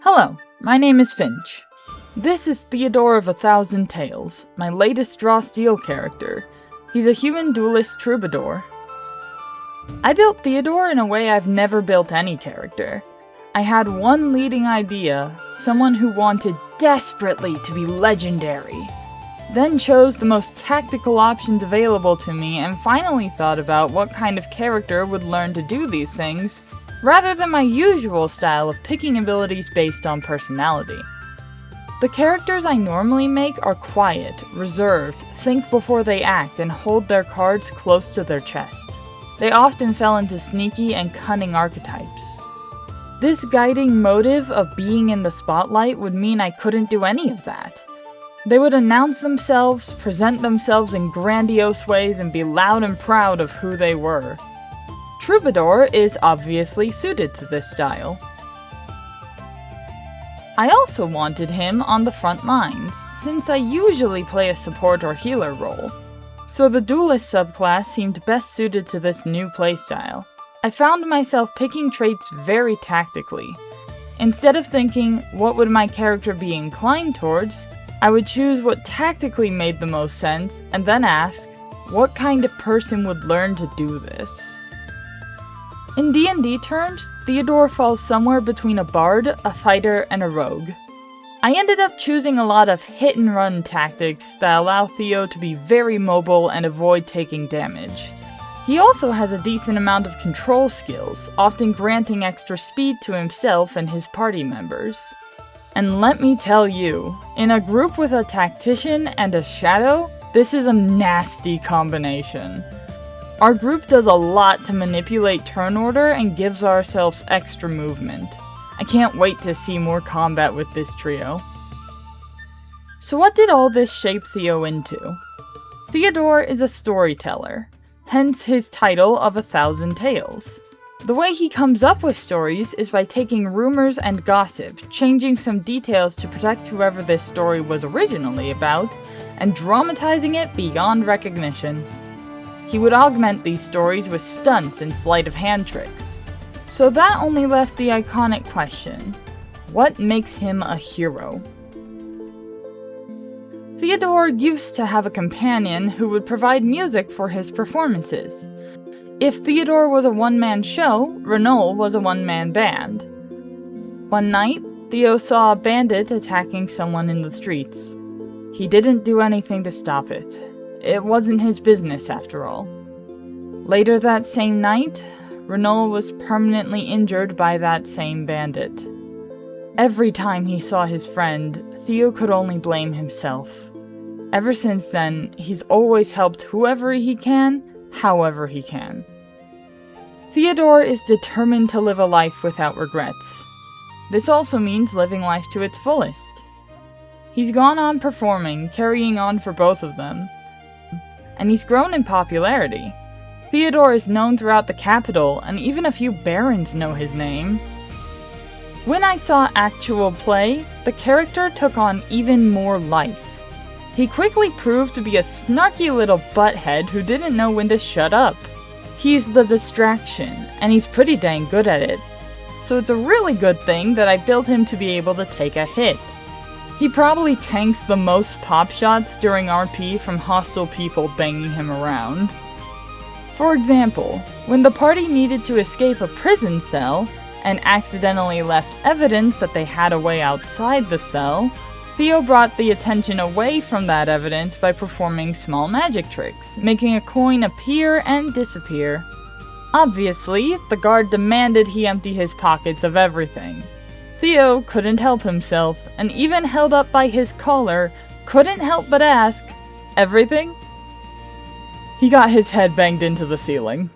Hello, my name is Finch. This is Theodore of 1,000 Tales, my latest Draw Steel character. He's a human duelist troubadour. I built Theodore in a way I've never built any character. I had one leading idea, someone who wanted desperately to be legendary. Then chose the most tactical options available to me and finally thought about what kind of character would learn to do these things, rather than my usual style of picking abilities based on personality. The characters I normally make are quiet, reserved, think before they act, and hold their cards close to their chest. They often fell into sneaky and cunning archetypes. This guiding motive of being in the spotlight would mean I couldn't do any of that. They would announce themselves, present themselves in grandiose ways, and be loud and proud of who they were. Troubadour is obviously suited to this style. I also wanted him on the front lines, since I usually play a support or healer role, so the duelist subclass seemed best suited to this new playstyle. I found myself picking traits very tactically. Instead of thinking, what would my character be inclined towards, I would choose what tactically made the most sense, and then ask, what kind of person would learn to do this? In D&D terms, Theodore falls somewhere between a bard, a fighter, and a rogue. I ended up choosing a lot of hit-and-run tactics that allow Theo to be very mobile and avoid taking damage. He also has a decent amount of control skills, often granting extra speed to himself and his party members. And let me tell you, in a group with a tactician and a shadow, this is a nasty combination. Our group does a lot to manipulate turn order and gives ourselves extra movement. I can't wait to see more combat with this trio. So what did all this shape Theo into? Theodore is a storyteller, hence his title of 1,000 Tales. The way he comes up with stories is by taking rumors and gossip, changing some details to protect whoever this story was originally about, and dramatizing it beyond recognition. He would augment these stories with stunts and sleight of hand tricks. So that only left the iconic question, what makes him a hero? Theodore used to have a companion who would provide music for his performances. If Theodore was a one-man show, Renault was a one-man band. One night, Theo saw a bandit attacking someone in the streets. He didn't do anything to stop it. It wasn't his business, after all. Later that same night, Renault was permanently injured by that same bandit. Every time he saw his friend, Theo could only blame himself. Ever since then, he's always helped whoever he can, however he can. Theodore is determined to live a life without regrets. This also means living life to its fullest. He's gone on performing, carrying on for both of them. And he's grown in popularity. Theodore is known throughout the capital, and even a few barons know his name. When I saw actual play, the character took on even more life. He quickly proved to be a snarky little butthead who didn't know when to shut up. He's the distraction, and he's pretty dang good at it. So it's a really good thing that I built him to be able to take a hit. He probably tanks the most pop shots during RP from hostile people banging him around. For example, when the party needed to escape a prison cell, and accidentally left evidence that they had a way outside the cell, Theo brought the attention away from that evidence by performing small magic tricks, making a coin appear and disappear. Obviously, the guard demanded he empty his pockets of everything. Theo couldn't help himself, and even held up by his collar, couldn't help but ask, "Everything?" He got his head banged into the ceiling.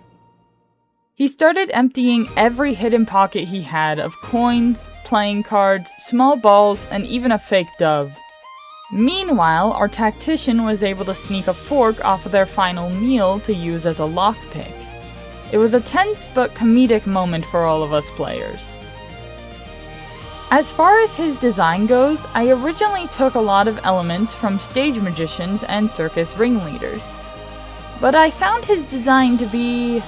He started emptying every hidden pocket he had of coins, playing cards, small balls, and even a fake dove. Meanwhile, our tactician was able to sneak a fork off of their final meal to use as a lockpick. It was a tense but comedic moment for all of us players. As far as his design goes, I originally took a lot of elements from stage magicians and circus ringleaders. But I found his design to be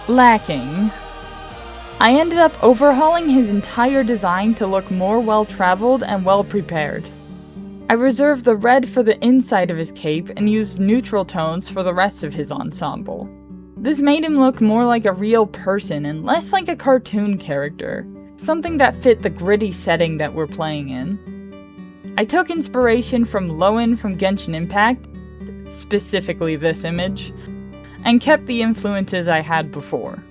lacking. I ended up overhauling his entire design to look more well-traveled and well-prepared. I reserved the red for the inside of his cape and used neutral tones for the rest of his ensemble. This made him look more like a real person and less like a cartoon character, something that fit the gritty setting that we're playing in. I took inspiration from Lowen from Genshin Impact, specifically this image, and kept the influences I had before.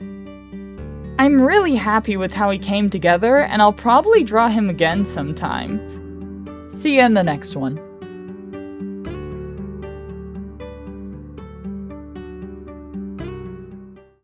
I'm really happy with how he came together, and I'll probably draw him again sometime. See you in the next one.